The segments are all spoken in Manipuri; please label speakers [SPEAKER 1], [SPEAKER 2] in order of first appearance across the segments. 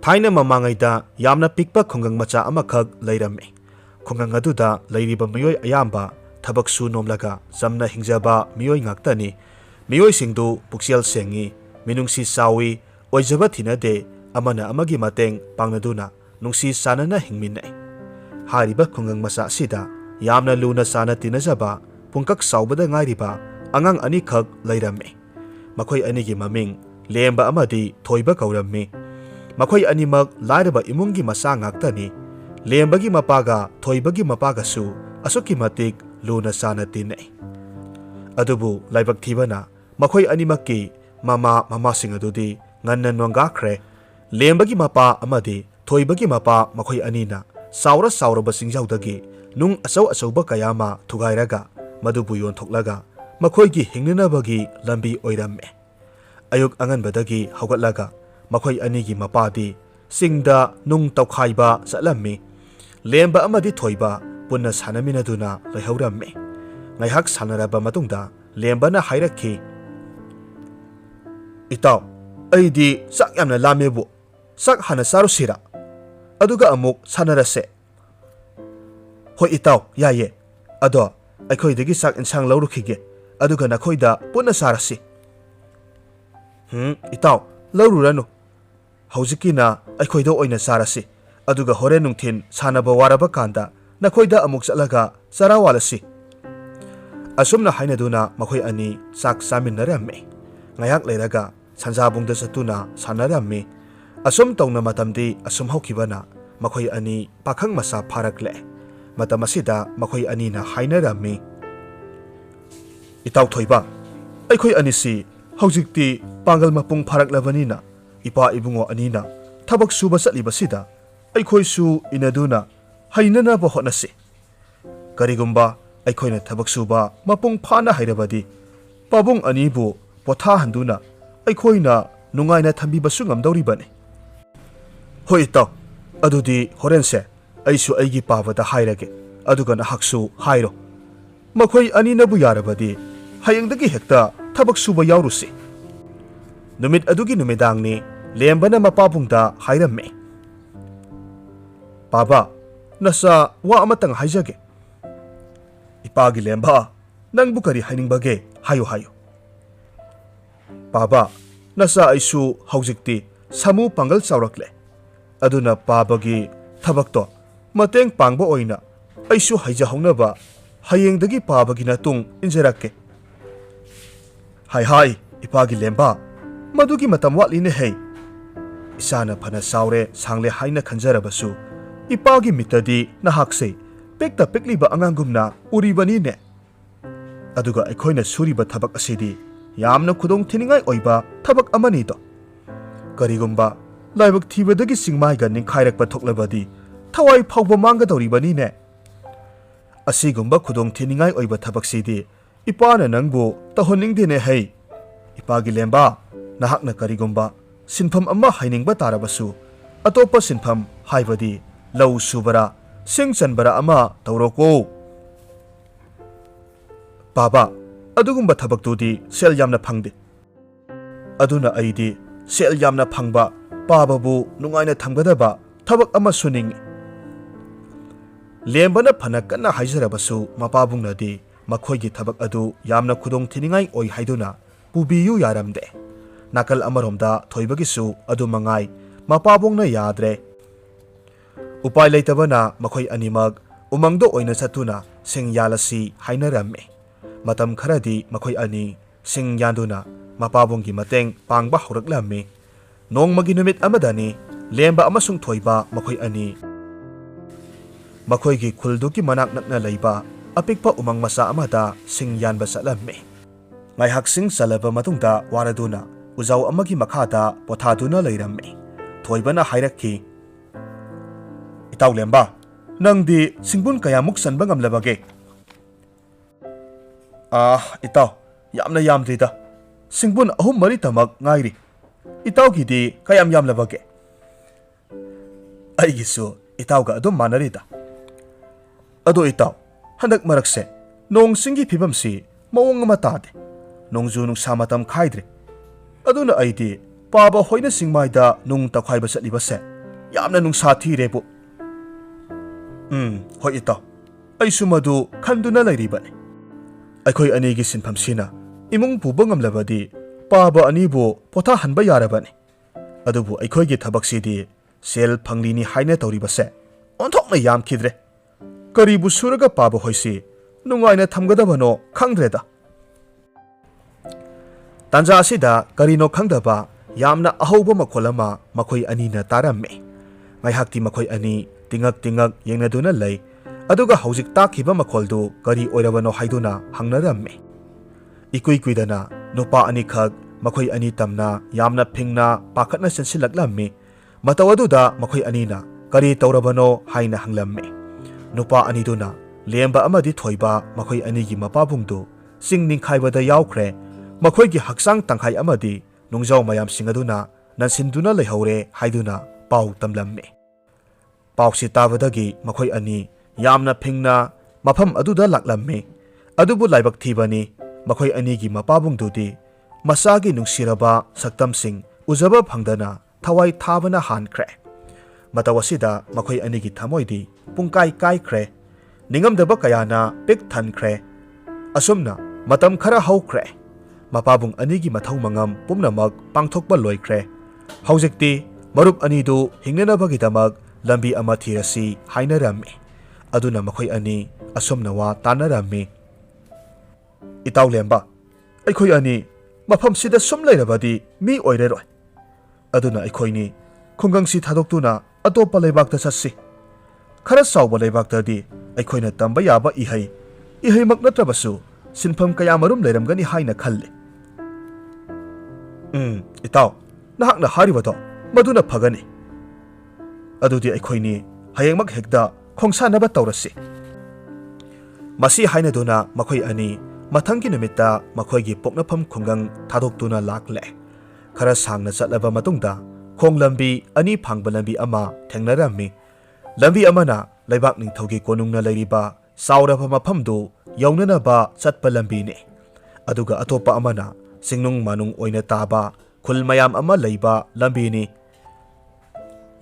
[SPEAKER 1] Thaina mamangayda yamna pikpa khungang macha amakhak leirame. Khungang aduda leiriba miyoi ayamba thabak su nomlaga zamna hingjaba miyoi ngaktani. Miyoi singdu puksial sengi minungsi sawi oijaba thinade amana amagi mateng pangnaduna nungsi sanana hingminai. Hariba khungang macha sida yamna luna sana tinajaba pungkak saubada ngairiba angang anikhak leirame. Makhoi anigi maming lemba amadi thoiba kaurame. Makhoi animak lairaba imungi masa ngaktani. Lembagi mapaga thoibagi mapaga su asuki matik luna sana tinai. Adubu laibak thibana makhoi animakki mama sing adudi nganna nongakhre. Lembagi mapa amadi thoibagi mapa makhoi anina saura basingjaudagi nung asauba kayama thugairaga madubu yonthoklaga makhoigi hingnanabagi lambi oiramme. Ayuk anganbadagi haugatlaga makhoi anigi mapadi singda nung taukhaiba satlammi. Lemba amadi thoiba punna sanaminaduna leihauramme. Ngaihak sanaraba matungda lembana hairakhi. Itaw, aidi sak yamna lamebu. Sak hana sarusira. Aduga amuk sanarase. Hoi itaw, yaye. Ado, aikhoidagi sak insang laurukhige. Aduga nakhoida punna sarasi. Itaw, laururano. Haujikina aikhoida oina sarasi. Aduga hore nungthin sanaba waraba kanda nakhoida amuk chalaga sarawalasi. Asumna hainaduna makhoi ani sak saminaramme. Ngayak leiraga sanjabungda satuna sanaramme. Asum tawna matamdi asum haukibana makhoi ani pakhang masa pharakle. Matam asida makhoi ani na hainaramme. Itaw thoiba aikhoi anisi haujikti pangal mapung pharaklabanina ipa ibungo anina thabak suba satlibasida aikhoisu inaduna hainanaba hotnasi. Karigumba aikhoina thabak suba mapung phana hairabadi pabung anibu potha handuna aikhoina nungaina thambibasu ngamdawribani. Hoi taw, adudi horense aisu aigi pabada hairage aduga nahaksu hairo. Makhoi aninabu yarabadi hayengdagi hekta thabak suba yaurusi. Numit adugi numidangni lembana mapabungda hairamme. Baba, nasa wa amatang haijage. Ipagi lemba, nang bukari hainingbage hayo. Baba, nasa aisu haujikti samu pangal saurakle. Aduna babagi thabakto mateng pangba oina aisu haija hongnaba hayengdagi babagi natung injerakke. Hai, ipagi lemba, madugi matam watline hei. Isana phana saure sangle haina khanjarabasu ipagi mitadi nahakse pekta pekliba angangumna uribani ne. Aduga aikhoina suriba thabak asidi yamna khudong thiningai oiba thabak amani do. Karigumba laibak thibadagi singmaiga ningkhairakpa thoklabadi thawai phawba manga doribani ne. Asigumba khudong thiningai oiba thabak sidi ipana nangbu tahoningdine hei. Ipagi lemba nahakna karigumba sinpham amma hainingba tarabasu atopa sinpham haibadi lau subara sing chanbara ama tauroko. Baba, adugumba thabaktudi sel yamna phangde. Aduna aidi sel yamna phangba pababu nungaina thamgadaba thabak ama suningi. Lembana phana kana haijarabasu mapabungnadi makhoigi thabak adu yamna khudong thiningai oi haiduna pubiyu yaramde. Nakal amaromda thoibagisu adu mangai mapabungna yadre. Upay leitabana makhoi animag umangdo oina satuna sing yalasi hainaramme. Matam kharadi makhoi ani sing yanduna mapabonggi mateng pangba horaklamme. Nongmagi numit amadani lemba amasung thoiba makhoi ani makhoigi khulduki manak nakna leiba apikpa umang masa amada sing yanba satlamme. Ngaihak sing salaba matungda waraduna uzaw amagi makhada pothaduna leiramme. Thoibana hairakki. Itaw lemba, nangdi singbun kayamuk sanba ngamlabage. Itaw, yamna yamdrida. Singbun ahum mari tamak ngairi. Itaw gidi kayam yamlabage. Aigisu itaw ga adum manarida. Ado itaw, handak marakse, nong singi pibamsi mawang matade. Nongju nung samatam kaidre. Aduna aidi पाबा होइना सिंगमाइदा नुंग तख्वाइबा चटलिबसे यामना नुंसा थीरेबु होय इताउ अइसु मदु खंदुना लैरिबने अखोय अनीगी सिनफमसिना इमुंग पुबा ngamlabadi पाबा अनीबु पोथा हनबा यारबने अदुबु अखोयगी थबकसिदी सेल फंगलिनी हाइना तौरिबसे ओंथोकना यामखिद्रे करीबु सुरगा पाबा होइसि नुंगाइना थमगदबनो खंद्रेदा तांजा असिदा करीनो खंगदबा यामना अहौबा मखोल अमा मखोय अनीना तारम्मे ngaihakti makhoi ani tingak yengnaduna lei aduga hojik takhiba makholdu kari oirabano haiduna hangnaramme ikui kuidana nupa ani khag makhoi ani tamna yamna phingna pakhatna sensilaklammi matawaduda makhoi anina kari taurabano haina hanglamme nupa ani duna lemba amadi thoiba makhoi ani gi mapabungdu singning khaibada yaukhre makhoi gi haksang tangkhai amadi nungjaw mayam singaduna nansinduna leihore haiduna पाउ तमलम्मे पाउसी ताबदगी मखोय अनि यामना फिंगना मफम अदुदा लाक्लम्मे अदुबु लाइबक थीबनी मखोय अनीगी मपाबुंगदुदी मसागी नुंसिरबा सक्तमसिंग उजबा फंगदना थवाई थाबना हानख्रे मतवसिदा मखोय अनीगी थमोयदी पुंकाई काइख्रे निंगमदबा कयाना पिक थनख्रे असुमना मतम खरा हौख्रे मपाबुंग अनीगी मथौ मंगम पुमनमक पांगथोकबा लोइख्रे हौजिकती मरुप अनीदु हिंगनबगिदमक लंबी अमा थीरसी हाइनरम्मे अदुना मखोय अनि असुमना वा तानरम्मे इताउ लेंबा अखोय अनि मफम सिदा सुम लेरबदी मी ओइरेरोय अदुना अखोयनी खुंगंसी थादोक्तुना अतोपा लेबाक्ता चस्सी खरा साउबा लेबाक्तादी अखोयना तंबा याबा इहैमक नत्रबसु सिनफम कया मरुम लेरमगनी हाइना खल्ले इताउ नहाकना हारिबदो मधुना फगनी अदुदी अखोयनी हयेंमक हेक्दा खोंसानबा तौरसी मसी हाइनदुना मखोय अनि मथंगी नुमित्ता मखोयगी पोकनफम खुंगंग थादोक्तुना लाक्ले खरा सांगना चटलबा मतुंगदा खोंग लंबी अनि फांगबा लंबी अमा थेंगनरम्मी लंबी अमना लैबाक निंगथौगी कोनुंगना लैरिबा सावरबा मफमदु यौननबा चटपा लंबीने अदुगा अतोपा अमना सिंगनुंग मानुंग ओइना ताबा खुल मयाम अमा लैबा लंबीनी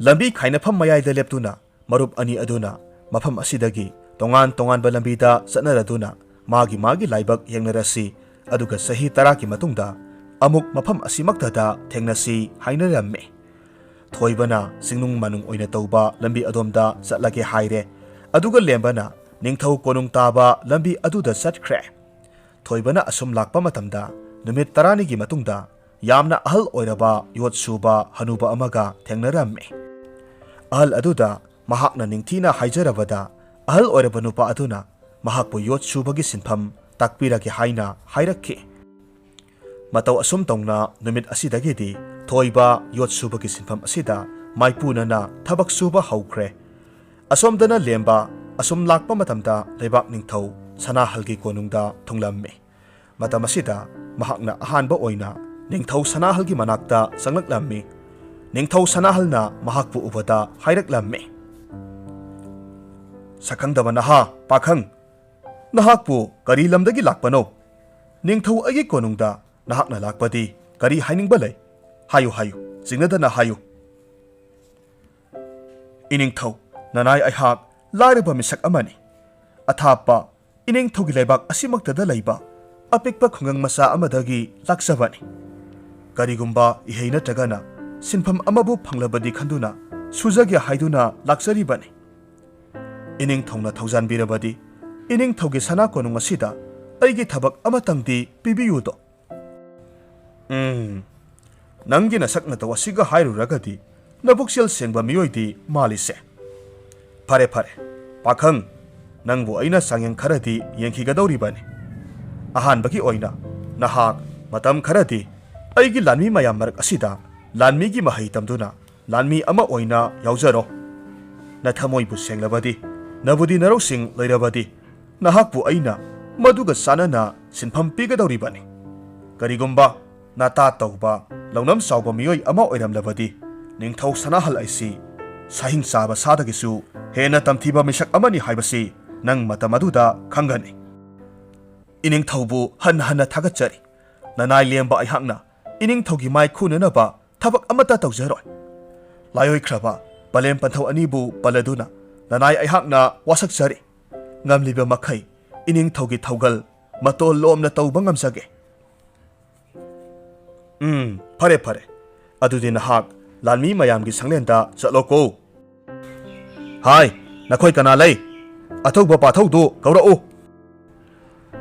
[SPEAKER 1] लंबी खाइनफम मयाइदा लेप्तुना मरुप अनि अदुना मफम असिदगी तोंगान तोंगान लंबीदा चटनरदुना मागी लाइबक येंगनरसी अदुगा सही 10 की मतुंगदा अमुक मफम असिमक्तदा थेंगनसी हाइनरम्मे थोइबना सिंगनुंग मानुंग ओइना तौबा लंबी अदोमदा चटलगे हाइरे अदुगा लेंबना निंगथौ कोनुंग ताबा लंबी अदुदा चटख्रे थोइबना असुम लाकपा मतमदा नुमित 10 की मतुंगदा यामना अहल ओइरबा योत्सुबा हनुबा अमगा थेंगनरम्मे अहल अदुदा महाकना निंगथीना हाइजरबदा अहल ओइरबा नुपा अदुना महाकपु योत्सुबगी सिनफम ताकपिरगे हाइना हाइरक्खे मतौ असुम तौना नुमित असिदगेदी थोइबा योत्सुबगी सिनफम असिदा माइपुनना थबक सुबा हौख्रे असोमदना लेंबा असुम लाकपा मतमदा लेबाक निंगथौ सनाहलगी कोनुंगदा थुंगलम्मे मतम असिदा महाकना अहानबा ओइना निंगथौ सनाहलगी मनाक्ता संगलक्लम्मे निंगथौ सनाहलना महाकपु उबदा हाइरक्लम्मे सखंगदबा नहा पाखंग नहाकपु करी लमदगी लाकपनो निंगथौ अगी कोनुंगदा नहाकना लाकपदी करी हाइनिंगबा लै हायु जिंगनदना हायु इनिंगथौ ननाय अहाक लाइरबा मिसक अमनी अथापा इनिंगथौगी लेबाक असिमक्तदा लैबा अपिकपा खुंगंग मसा अमदगी लाक्सबनी करीगुंबा इहै नत्रगना सिनफम अमबु फंगलबदी खंदुना सुजगे हाइदुना लाक्सरीबनी इनिंगथौना थौजानबिरबदी इनिंगथौगी सना कोनुंग असिदा अैगी थबक अमतंगदी पिबियुदो नंगी नसकना तवसिगा हाइरुरगदी नबुक्सेल सेंगबा मियोइदी मालिसे फरे पाखंग नंगबु अइना सांयंग खरदी येंखिगदौरिबनी अहानबगी ओइना नहाक मतम खरदी अैगी लानमी मयाम मरक असिदा लानमीगी महै तमदुना लानमी अमा ओइना यावजरो नथमोइबु सेंगलबदी नबुदी नरौसिंग लैरबदी नहाकबु अइना मदुगा सानना सिनफम पिगदौरिबनी करिगुंबा नाता तौबा लौनम साउबा मियोइ अमा ओइरमलबदी निंगथौ सनाहल ऐसी साहिंग साबा सादगिसु हेना तमथीबा मिसक अमनी हाइबसी नंग मतमदुदा खंगनी इनिंगथौबु हन थागचरी ननाय लेंबा अहांगना इनिंगथौगी माइ खुननबा ꯊꯕꯛ ꯑꯃꯠꯇ ꯇꯧꯖꯔꯣꯏ ꯂꯥꯏꯑꯣꯏꯈ꯭ꯔꯕ ꯄꯂꯦꯝ ꯄꯟꯊꯧ ꯑꯅꯤꯕꯨ ꯄꯜꯂꯗꯨꯅ ꯅꯅꯥꯏ ꯑꯩꯍꯥꯛꯅ ꯋꯥꯁꯛꯆꯔꯤ ꯉꯝꯂꯤꯕ ꯃꯈꯩ ꯏꯅꯤꯡꯊꯧꯒꯤ ꯊꯧꯒꯜ ꯃꯇꯣꯜ ꯂꯣꯝꯅ ꯇꯧꯕ ꯉꯝꯖꯒꯦ ꯐꯔꯦ ꯐꯔꯦ ꯑꯗꯨꯗꯤ ꯅꯍꯥꯛ ꯂꯥꯟꯃꯤ ꯃꯌꯥꯝꯒꯤ ꯁꯪꯂꯦꯟꯗ ꯆꯠꯂꯣꯀꯣ ꯍꯥꯏ ꯅꯈꯣꯏ ꯀꯅꯥ ꯂꯩ ꯑꯊꯧꯕ ꯄꯥꯊꯧꯗꯨ ꯀꯧꯔꯛꯎ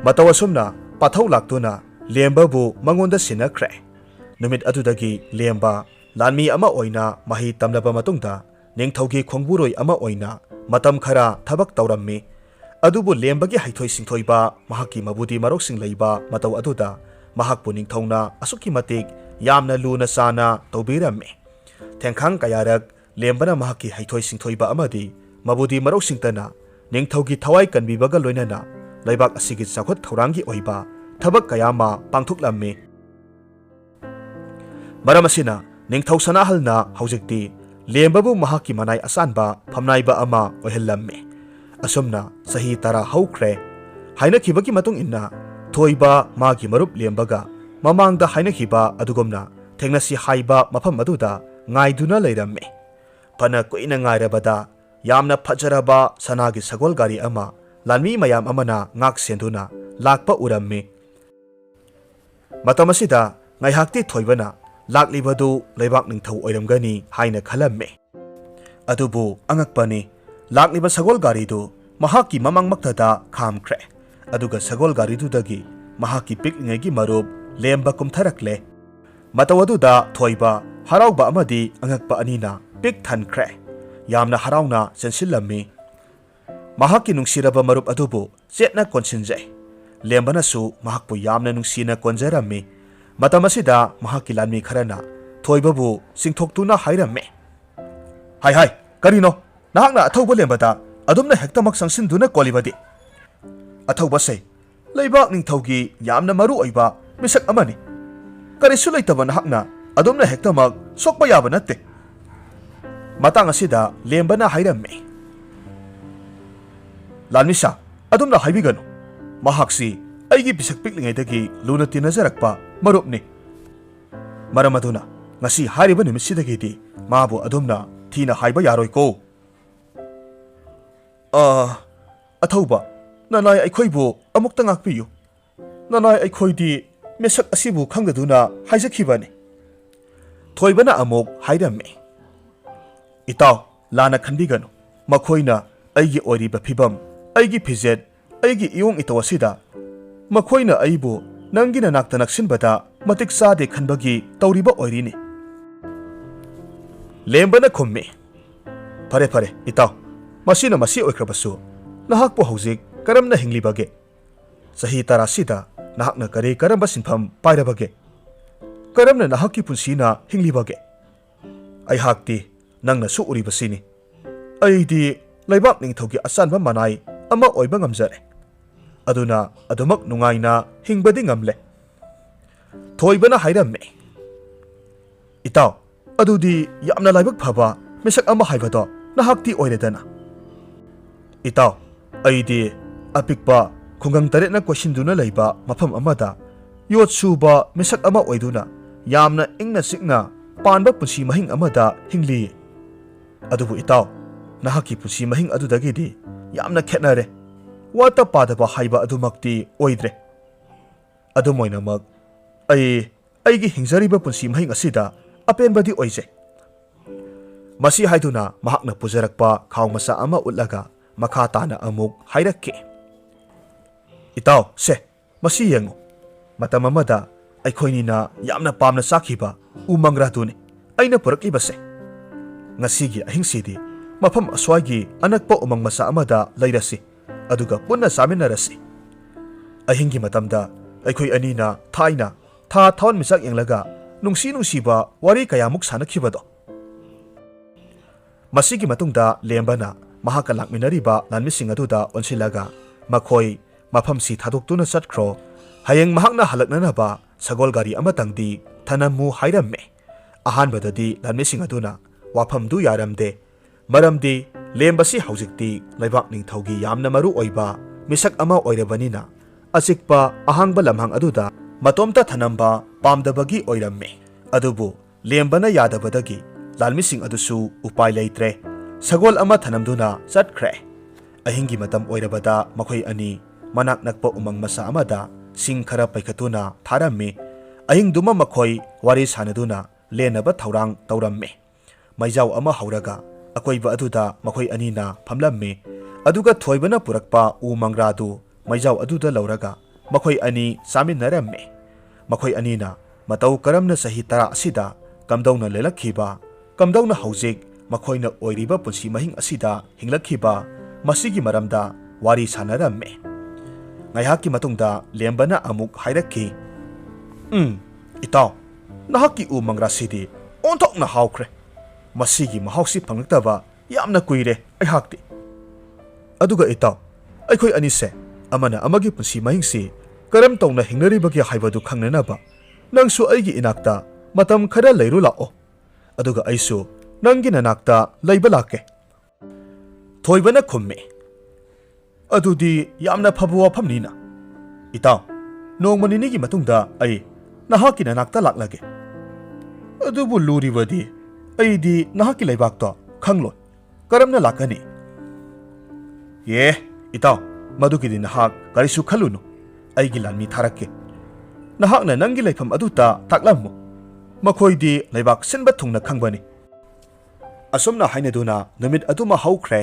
[SPEAKER 1] ꯃꯇꯧ ꯑꯁꯨꯝꯅ ꯄꯥꯊꯧ ꯂꯥꯛꯇꯨꯅ ꯂꯦꯝꯕꯕꯨ ꯃꯉꯣꯟꯗ ꯁꯤꯟꯅꯈ꯭ꯔꯦ ꯅꯨꯃꯤꯠ ꯑꯗꯨꯗꯒꯤ ꯂꯦꯝꯕ ꯂꯥꯟꯃꯤ ꯑꯃ ꯑꯣꯏꯅ ꯃꯍꯩ ꯇꯝꯂꯕ ꯃꯇꯨꯡꯗ ꯅꯤꯡꯊꯧꯒꯤ ꯈꯣꯡꯕꯨꯔꯣꯏ ꯑꯃ ꯑꯣꯏꯅ ꯃꯇꯝ ꯈꯔ ꯊꯕꯛ ꯇꯧꯔꯝꯃꯤ ꯑꯗꯨꯕꯨ ꯂꯦꯝꯕꯒꯤ ꯍꯩꯊꯣꯏ ꯁꯤꯡꯊꯣꯏꯕ ꯃꯍꯥꯛꯀꯤ ꯃꯕꯨꯗꯤ ꯃꯔꯧꯁꯤꯡ ꯂꯩꯕ ꯃꯇꯧ ꯑꯗꯨꯗ ꯃꯍꯥꯛꯄꯨ ꯅꯤꯡꯊꯧꯅ ꯑꯁꯨꯛꯀꯤ ꯃꯇꯤꯛ ꯌꯥꯝꯅ ꯂꯨꯅ ꯆꯥꯅ ꯇꯧꯕꯤꯔꯝꯃꯤ ꯊꯦꯡꯈꯥꯡ ꯀꯌꯥꯔꯛ ꯂꯦꯝꯕꯅ ꯃꯍꯥꯛꯀꯤ ꯍꯩꯊꯣꯏ ꯁꯤꯡꯊꯣꯏꯕ ꯑꯃꯗꯤ ꯃꯕꯨꯗꯤ ꯃꯔꯧꯁꯤꯡꯇꯅ ꯅꯤꯡꯊꯧꯒꯤ ꯊꯋꯥꯏ ꯀꯟꯕꯤꯕꯒ ꯂꯣꯏꯅꯅ ꯂꯩꯕꯥꯛ ꯑꯁꯤꯒꯤ ꯆꯥꯎꯈꯠ ꯊꯧꯔꯥꯡꯒꯤ ꯑꯣꯏꯕ ꯊꯕꯛ ꯀꯌꯥ ꯑꯃ ꯄꯥꯡꯊꯣꯛꯂꯝꯃꯤ ꯃꯔꯝ ꯑꯁꯤꯅ ꯅꯤꯡꯊꯧ ꯁꯅꯥꯍꯜꯅ ꯍꯧꯖꯤꯛꯇꯤ ꯂꯦꯝꯕꯕꯨ ꯃꯍꯥꯛꯀꯤ ꯃꯅꯥꯏ ꯑꯆꯥꯟꯕ ꯐꯝꯅꯥꯏꯕ ꯑꯃ ꯑꯣꯏꯍꯜꯂꯝꯃꯤ ꯑꯁꯨꯝꯅ ꯆꯍꯤ 10 ꯍꯧꯈ꯭ꯔꯦ ꯍꯥꯏꯅꯈꯤꯕꯒꯤ ꯃꯇꯨꯡ ꯏꯟꯅ ꯊꯣꯏꯕ ꯃꯥꯒꯤ ꯃꯔꯨꯞ ꯂꯦꯝꯕꯒ ꯃꯃꯥꯡꯗ ꯍꯥꯏꯅꯈꯤꯕ ꯑꯗꯨꯒꯨꯝꯅ ꯊꯦꯡꯅꯁꯤ ꯍꯥꯏꯕ ꯃꯐꯝ ꯑꯗꯨꯗ ꯉꯥꯏꯗꯨꯅ ꯂꯩꯔꯝꯃꯤ ꯐꯅ ꯀꯨꯏꯅ ꯉꯥꯏꯔꯕꯗ ꯌꯥꯝꯅ ꯐꯖꯔꯕ ꯁꯅꯥꯒꯤ ꯁꯒꯣꯜ ꯒꯥꯔꯤ ꯑꯃ ꯂꯥꯟꯃꯤ ꯃꯌꯥꯝ ꯑꯃꯅ ꯉꯥꯛ ꯁꯦꯟꯗꯨꯅ ꯂꯥꯛꯄ ꯎꯔꯝꯃꯤ ꯃꯇꯝ ꯑꯁꯤꯗ ꯉꯥꯏꯍꯥꯛꯇꯤ ꯊꯣꯏꯕꯅ ꯂꯥꯛꯂꯤꯕꯗꯨ ꯂꯩꯕꯥꯛ ꯅꯤꯡꯊꯧ ꯑꯣꯏꯔꯝꯒꯅꯤ ꯍꯥꯏꯅ ꯈꯜꯂꯝꯃꯤ ꯑꯗꯨꯕꯨ ꯑꯉꯛꯄꯅꯤ ꯂꯥꯛꯂꯤꯕ ꯁꯒꯣꯜ ꯒꯥꯔꯤꯗꯨ ꯃꯍꯥꯛꯀꯤ ꯃꯃꯥꯡꯃꯛꯇꯗ ꯈꯥꯝꯈ꯭ꯔꯦ ꯑꯗꯨꯒ ꯁꯒꯣꯜ ꯒꯥꯔꯤꯗꯨꯗꯒꯤ ꯃꯍꯥꯛꯀꯤ ꯄꯤꯛꯂꯤꯉꯩꯒꯤ ꯃꯔꯨꯞ ꯂꯦꯝꯕ ꯀꯨꯝꯊꯔꯛꯂꯦ ꯃꯇꯧ ꯑꯗꯨꯗ ꯊꯣꯏꯕ ꯍꯔꯥꯎꯕ ꯑꯃꯗꯤ ꯑꯉꯛꯄ ꯑꯅꯤꯅ ꯄꯤꯛ ꯊꯟꯈ꯭ꯔꯦ ꯌꯥꯝꯅ ꯍꯔꯥꯎꯅ ꯆꯦꯟꯁꯤꯜꯂꯝꯃꯤ ꯃꯍꯥꯛꯀꯤ ꯅꯨꯡꯁꯤꯔꯕ ꯃꯔꯨꯞ ꯑꯗꯨꯕꯨ ꯆꯦꯠꯅ ꯀꯣꯟꯁꯤꯟꯖꯩ ꯂꯦꯝꯕꯅꯁꯨ ꯃꯍꯥꯛꯄꯨ ꯌꯥꯝꯅ ꯅꯨꯡꯁꯤꯅ ꯀꯣꯟꯖꯔꯝꯃꯤ ꯃꯇꯝ ꯑꯁꯤꯗ ꯃꯍꯥꯛꯀꯤ ꯂꯥꯟꯃꯤ ꯈꯔꯅ ꯊꯣꯏꯕꯕꯨ ꯆꯤꯡꯊꯣꯛꯇꯨꯅ ꯍꯥꯏꯔꯝꯃꯤ ꯍꯥꯏ ꯀꯔꯤꯅꯣ ꯅꯍꯥꯛꯅ ꯑꯊꯧꯕ ꯂꯦꯝꯕꯗ ꯑꯗꯨꯝꯅ ꯍꯦꯛꯇꯃꯛ ꯆꯪꯁꯤꯟꯗꯨꯅ ꯀꯣꯜꯂꯤꯕꯗꯤ ꯑꯊꯧꯕꯁꯦ ꯂꯩꯕꯥꯛ ꯅꯤꯡꯊꯧꯒꯤ ꯌꯥꯝꯅ ꯃꯔꯨ ꯑꯣꯏꯕ ꯃꯤꯁꯛ ꯑꯃꯅꯤ ꯀꯔꯤꯁꯨ ꯂꯩꯇꯕ ꯅꯍꯥꯛꯅ ꯑꯗꯨꯝꯅ ꯍꯦꯛꯇꯃꯛ ꯁꯣꯛꯄ ꯌꯥꯕ ꯅꯠꯇꯦ ꯃꯇꯥꯡ ꯑꯁꯤꯗ ꯂꯦꯝꯕꯅ ꯍꯥꯏꯔꯝꯃꯤ ꯂꯥꯟꯃꯤꯁꯥ ꯑꯗꯨꯝꯅ ꯍꯥꯏꯕꯤꯒꯅꯨ ꯃꯍꯥꯛꯁꯤ ꯑꯩꯒꯤ ꯄꯤꯁꯛ ꯄꯤꯛꯂꯤꯉꯩꯗꯒꯤ ꯂꯨꯅ ꯇꯤꯟꯅꯖꯔꯛꯄ ꯃꯔꯨꯞꯅꯤ ꯃꯔꯝ ꯑꯗꯨꯅ ꯉꯁꯤ ꯍꯥꯏꯔꯤꯕ ꯅꯨꯃꯤꯠꯁꯤꯗꯒꯤꯗꯤ ꯃꯥꯕꯨ ꯑꯗꯨꯝꯅ ꯊꯤꯅ ꯍꯥꯏꯕ ꯌꯥꯔꯣꯏꯀꯣ ꯑꯊꯧꯕ ꯅꯅꯥꯏ ꯑꯩꯈꯣꯏꯕꯨ ꯑꯃꯨꯛꯇ ꯉꯥꯛꯄꯤꯌꯨ ꯅꯅꯥꯏ ꯑꯩꯈꯣꯏꯗꯤ ꯃꯤꯁꯛ ꯑꯁꯤꯕꯨ ꯈꯪꯗꯗꯨꯅ ꯍꯥꯏꯖꯈꯤꯕꯅꯤ ꯊꯣꯏꯕꯅ ꯑꯃꯨꯛ ꯍꯥꯏꯔꯝꯃꯤ ꯏꯇꯥꯎ ꯂꯥꯟꯅ ꯈꯟꯕꯤꯒꯅꯨ ꯃꯈꯣꯏꯅ ꯑꯩꯒꯤ ꯑꯣꯏꯔꯤꯕ ꯐꯤꯕꯝ ꯑꯩꯒꯤ ꯐꯤꯖꯦꯠ ꯑꯩꯒꯤ ꯏꯌꯣꯡ ꯏꯇꯧ ꯑꯁꯤꯗ ꯃꯈꯣꯏꯅ ꯑꯩꯕꯨ ꯅꯪꯒꯤ ꯅꯅꯥꯛꯇ ꯅꯛꯁꯤꯟꯕꯗ ꯃꯇꯤꯛ ꯆꯥꯗꯦ ꯈꯟꯕꯒꯤ ꯇꯧꯔꯤꯕ ꯑꯣꯏꯔꯤꯅꯤ ꯂꯦꯝꯕꯅ ꯈꯨꯝꯃꯤ ꯐꯔꯦ ꯐꯔꯦ ꯏꯇꯥꯎ ꯃꯁꯤ ꯑꯣꯏꯈ꯭ꯔꯕꯁꯨ ꯅꯍꯥꯛꯄꯨ ꯍꯧꯖꯤꯛ ꯀꯔꯝꯅ ꯍꯤꯡꯂꯤꯕꯒꯦ ꯆꯍꯤ 10 ꯅꯍꯥꯛꯅ ꯀꯔꯤ ꯀꯔꯝꯕ ꯁꯤꯟꯐꯝ ꯄꯥꯏꯔꯕꯒꯦ ꯀꯔꯝꯅ ꯅꯍꯥꯛꯀꯤ ꯄꯨꯟꯁꯤꯅ ꯍꯤꯡꯂꯤꯕꯒꯦ ꯑꯩꯍꯥꯛꯇꯤ ꯅꯪꯅꯁꯨ ꯎꯔꯤꯕꯁꯤꯅꯤ ꯑꯩꯗꯤ ꯂꯩꯕꯥꯛ ꯅꯤꯡꯊꯧꯒꯤ ꯑꯆꯥꯟꯕ ꯃꯅꯥꯏ ꯑꯃ ꯑꯣꯏꯕ ꯉꯝꯖꯔꯦ ꯑꯗꯨꯅ ꯑꯗꯨꯃꯛ ꯅꯨꯡꯉꯥꯏꯅ ꯍꯤꯡꯕꯗꯤ ꯉꯝꯂꯦ ꯊꯣꯏꯕꯅ ꯍꯥꯏꯔꯝꯃꯤ ꯏꯇꯥꯎ ꯑꯗꯨꯗꯤ ꯌꯥꯝꯅ ꯂꯥꯏꯕꯛ ꯐꯕ ꯃꯤꯁꯛ ꯑꯃ ꯍꯥꯏꯕꯗꯣ ꯅꯍꯥꯛꯇꯤ ꯑꯣꯏꯔꯦꯗꯅ ꯏꯇꯥꯎ ꯑꯩꯗꯤ ꯑꯄꯤꯛꯄ ꯈꯨꯡꯒꯪ 8ꯅ ꯀꯣꯏꯁꯤꯟꯗꯨꯅ ꯂꯩꯕ ꯃꯐꯝ ꯑꯃꯗ ꯌꯣꯠ ꯁꯨꯕ ꯃꯤꯁꯛ ꯑꯃ ꯑꯣꯏꯗꯨꯅ ꯌꯥꯝꯅ ꯏꯪꯅ ꯆꯤꯛꯅ ꯄꯥꯟꯕ ꯄꯨꯟꯁꯤ ꯃꯍꯤꯡ ꯑꯃꯗ ꯍꯤꯡꯂꯤ ꯑꯗꯨꯕꯨ ꯏꯇꯥꯎ ꯅꯍꯥꯛꯀꯤ ꯄꯨꯟꯁꯤ ꯃꯍꯤꯡ ꯑꯗꯨꯗꯒꯤꯗꯤ ꯌꯥꯝꯅ ꯈꯦꯠꯅꯔꯦ ꯋꯥꯠꯇ ꯄꯥꯗꯕ ꯍꯥꯏꯕ ꯑꯗꯨꯃꯛꯇꯤ ꯑꯣꯏꯗ꯭ꯔꯦ ꯑꯗꯨꯝ ꯑꯣꯏꯅꯃꯛ ꯑꯩꯒꯤ ꯍꯤꯡꯖꯔꯤꯕ ꯄꯨꯟꯁꯤ ꯃꯍꯤꯡ ꯑꯁꯤꯗ ꯑꯄꯦꯟꯕꯗꯤ ꯑꯣꯏꯖꯩ ꯃꯁꯤ ꯍꯥꯏꯗꯨꯅ ꯃꯍꯥꯛꯅ ꯄꯨꯖꯔꯛꯄ ꯈꯥꯎ ꯃꯆꯥ ꯑꯃ ꯎꯠꯂꯒ ꯃꯈꯥ ꯇꯥꯅ ꯑꯃꯨꯛ ꯍꯥꯏꯔꯛꯈꯤ ꯏꯇꯥꯎ ꯁꯦ ꯃꯁꯤ ꯌꯦꯡꯉꯨ ꯃꯇꯝ ꯑꯃꯗ ꯑꯩꯈꯣꯏꯅꯤꯅ ꯌꯥꯝꯅ ꯄꯥꯝꯅ ꯆꯥꯈꯤꯕ ꯎ ꯃꯪꯒ꯭ꯔꯥꯗꯨꯅꯤ ꯑꯩꯅ ꯄꯨꯔꯛꯂꯤꯕꯁꯦ ꯉꯁꯤꯒꯤ ꯑꯍꯤꯡꯁꯤꯗꯤ ꯃꯐꯝ ꯑꯁ꯭ꯋꯥꯏꯒꯤ ꯑꯅꯛꯄ ꯎꯃꯪ ꯃꯆꯥ ꯑꯃꯗ ꯂꯩꯔꯁꯤ ꯑꯗꯨꯒ ꯄꯨꯟꯅ ꯆꯥꯃꯤꯟꯅꯔꯁꯤ ꯑꯍꯤꯡꯒꯤ ꯃꯇꯝꯗ ꯑꯩꯈꯣꯏ ꯑꯅꯤꯅ ꯊꯥꯏꯅ ꯊꯥ ꯊꯋꯥꯟꯃꯤꯆꯥꯛ ꯌꯦꯡꯂꯒ ꯅꯨꯡꯁꯤꯕ ꯋꯥꯔꯤ ꯀꯌꯥꯃꯨꯛ ꯁꯥꯟꯅꯈꯤꯕꯗꯣ ꯃꯁꯤꯒꯤ ꯃꯇꯨꯡꯗ ꯂꯦꯝꯕꯅ ꯃꯍꯥꯛꯀ ꯂꯥꯛꯃꯤꯟꯅꯔꯤꯕ ꯂꯥꯟꯃꯤꯁꯤꯡ ꯑꯗꯨꯗ ꯑꯣꯟꯁꯤꯜꯂꯒ ꯃꯈꯣꯏ ꯃꯐꯝꯁꯤ ꯊꯥꯗꯣꯛꯇꯨꯅ ꯆꯠꯈ꯭ꯔꯣ ꯍꯌꯦꯡ ꯃꯍꯥꯛꯅ ꯍꯜꯂꯛꯅꯅꯕ ꯁꯒꯣꯜ ꯒꯥꯔꯤ ꯑꯃꯇꯪꯗꯤ ꯊꯅꯝꯃꯨ ꯍꯥꯏꯔꯝꯃꯦ ꯑꯍꯥꯟꯕꯗꯗꯤ ꯂꯥꯟꯃꯤꯁꯤꯡ ꯑꯗꯨꯅ ꯋꯥꯐꯝꯗꯨ ꯌꯥꯔꯝꯗꯦ ꯃꯔꯝꯗꯤ ꯂꯦꯝꯕꯁꯤ ꯍꯧꯖꯤꯛꯇꯤ ꯂꯩꯕꯥꯛ ꯅꯤꯡꯊꯧꯒꯤ ꯌꯥꯝꯅ ꯃꯔꯨ ꯑꯣꯏꯕ ꯃꯤꯁꯛ ꯑꯃ ꯑꯣꯏꯔꯕꯅꯤꯅ ꯑꯆꯤꯛꯄ ꯑꯍꯥꯡꯕ ꯂꯝꯍꯥꯡ ꯑꯗꯨꯗ ꯃꯇꯣꯝꯇ ꯊꯅꯝꯕ ꯄꯥꯝꯗꯕꯒꯤ ꯑꯣꯏꯔꯝꯃꯤ ꯑꯗꯨꯕꯨ ꯂꯦꯝꯕꯅ ꯌꯥꯗꯕꯗꯒꯤ ꯂꯥꯟꯃꯤꯁꯤꯡ ꯑꯗꯨꯁꯨ ꯎꯄꯥꯏ ꯂꯩꯇ꯭ꯔꯦ ꯁꯒꯣꯜ ꯑꯃ ꯊꯅꯝꯗꯨꯅ ꯆꯠꯈ꯭ꯔꯦ ꯑꯍꯤꯡꯒꯤ ꯃꯇꯝ ꯑꯣꯏꯔꯕꯗ ꯃꯈꯣꯏ ꯑꯅꯤ ꯃꯅꯥꯛ ꯅꯛꯄ ꯎꯃꯪ ꯃꯆꯥ ꯑꯃꯗ ꯁꯤꯡ ꯈꯔ ꯄꯩꯈꯠꯇꯨꯅ ꯊꯥꯔꯝꯃꯤ ꯑꯍꯤꯡꯗꯨꯃ ꯃꯈꯣꯏ ꯋꯥꯔꯤ ꯁꯥꯅꯗꯨꯅ ꯂꯦꯟꯅꯕ ꯊꯧꯔꯥꯡ ꯇꯧꯔꯝꯃꯤ ꯃꯩꯖꯥꯎ ꯑꯃ ꯍꯧꯔꯒ ꯑꯀꯣꯏꯕ ꯑꯗꯨꯗ ꯃꯈꯣꯏ ꯑꯅꯤꯅ ꯐꯝꯂꯝꯃꯤ ꯑꯗꯨꯒ ꯊꯣꯏꯕꯅ ꯄꯨꯔꯛꯄ ꯎ ꯃꯪꯒ꯭ꯔꯥꯗꯨ ꯃꯩꯖꯥꯎ ꯑꯗꯨꯗ ꯂꯧꯔꯒ ꯃꯈꯣꯏ ꯑꯅꯤ ꯆꯥꯃꯤꯟꯅꯔꯝꯃꯤ ꯃꯈꯣꯏ ꯑꯅꯤꯅ ꯃꯇꯧ ꯀꯔꯝꯅ ꯆꯍꯤ 10 ꯑꯁꯤꯗ ꯀꯝꯗꯧꯅ ꯂꯦꯜꯂꯛꯈꯤꯕ ꯀꯝꯗꯧꯅ ꯍꯧꯖꯤꯛ ꯃꯈꯣꯏꯅ ꯑꯣꯏꯔꯤꯕ ꯄꯨꯟꯁꯤ ꯃꯍꯤꯡ ꯑꯁꯤꯗ ꯍꯤꯡꯂꯛꯈꯤꯕ ꯃꯁꯤꯒꯤ ꯃꯔꯝꯗ ꯋꯥꯔꯤ ꯁꯥꯅꯔꯝꯃꯤ ꯉꯥꯏꯍꯥꯛꯀꯤ ꯃꯇꯨꯡꯗ ꯂꯦꯝꯕꯅ ꯑꯃꯨꯛ ꯍꯥꯏꯔꯛꯈꯤ ꯏꯇꯥꯎ ꯅꯍꯥꯛꯀꯤ ꯎ ꯃꯪꯒ꯭ꯔꯥꯁꯤꯗꯤ ꯑꯣꯟꯊꯣꯛꯅ ꯍꯥꯎꯈ꯭ꯔꯦ ꯃꯁꯤꯒꯤ ꯃꯍꯥꯎꯁꯤ ꯐꯪꯂꯛꯇꯕ ꯌꯥꯝꯅ ꯀꯨꯏꯔꯦ ꯑꯩꯍꯥꯛꯇꯤ ꯑꯗꯨꯒ ꯏꯇꯥꯎ ꯑꯩꯈꯣꯏ ꯑꯅꯤꯁꯦ ꯑꯃꯅ ꯑꯃꯒꯤ ꯄꯨꯟꯁꯤ ꯃꯍꯤꯡꯁꯤ ꯀꯔꯝ ꯇꯧꯅ ꯍꯤꯡꯅꯔꯤꯕꯒꯦ ꯍꯥꯏꯕꯗꯨ ꯈꯪꯅꯅꯕ ꯅꯪꯁꯨ ꯑꯩꯒꯤ ꯏꯅꯥꯛꯇ ꯃꯇꯝ ꯈꯔ ꯂꯩꯔꯨ ꯂꯥꯛꯑꯣ ꯑꯗꯨꯒ ꯑꯩꯁꯨ ꯅꯪꯒꯤ ꯅꯅꯥꯛꯇ ꯂꯩꯕ ꯂꯥꯛꯀꯦ ꯊꯣꯏꯕꯅ ꯈꯨꯝꯃꯤ ꯑꯗꯨꯗꯤ ꯌꯥꯝꯅ ꯐꯕ ꯋꯥꯐꯝꯅꯤꯅ ꯏꯇꯥꯎ ꯅꯣꯡꯃ ꯅꯤꯅꯤꯒꯤ ꯃꯇꯨꯡꯗ ꯑꯩ ꯅꯍꯥꯛꯀꯤ ꯅꯅꯥꯛꯇ ꯂꯥꯛꯂꯒꯦ ꯑꯗꯨꯕꯨ ꯂꯨꯔꯤꯕꯗꯤ ꯑꯩꯗꯤ ꯅꯍꯥꯛꯀꯤ ꯂꯩꯕꯥꯛꯇꯣ ꯈꯪꯂꯣꯏ ꯀꯔꯝꯅ ꯂꯥꯛꯀꯅꯤ ꯏꯇꯥꯎ ꯃꯗꯨꯒꯤꯗꯤ ꯅꯍꯥꯛ ꯀꯔꯤꯁꯨ ꯈꯜꯂꯨꯅꯨ ꯑꯩꯒꯤ ꯂꯥꯟꯃꯤ ꯊꯥꯔꯛꯀꯦ ꯅꯍꯥꯛꯅ ꯅꯪꯒꯤ ꯂꯩꯐꯝ ꯑꯗꯨꯗ ꯇꯥꯛꯂꯝꯃꯨ ꯃꯈꯣꯏꯗꯤ ꯂꯩꯕꯥꯛ ꯁꯤꯟꯕ ꯊꯨꯡꯅ ꯈꯪꯕꯅꯤ ꯑꯁꯨꯝꯅ ꯍꯥꯏꯅꯗꯨꯅ ꯅꯨꯃꯤꯠ ꯑꯗꯨꯃ ꯍꯧꯈ꯭ꯔꯦ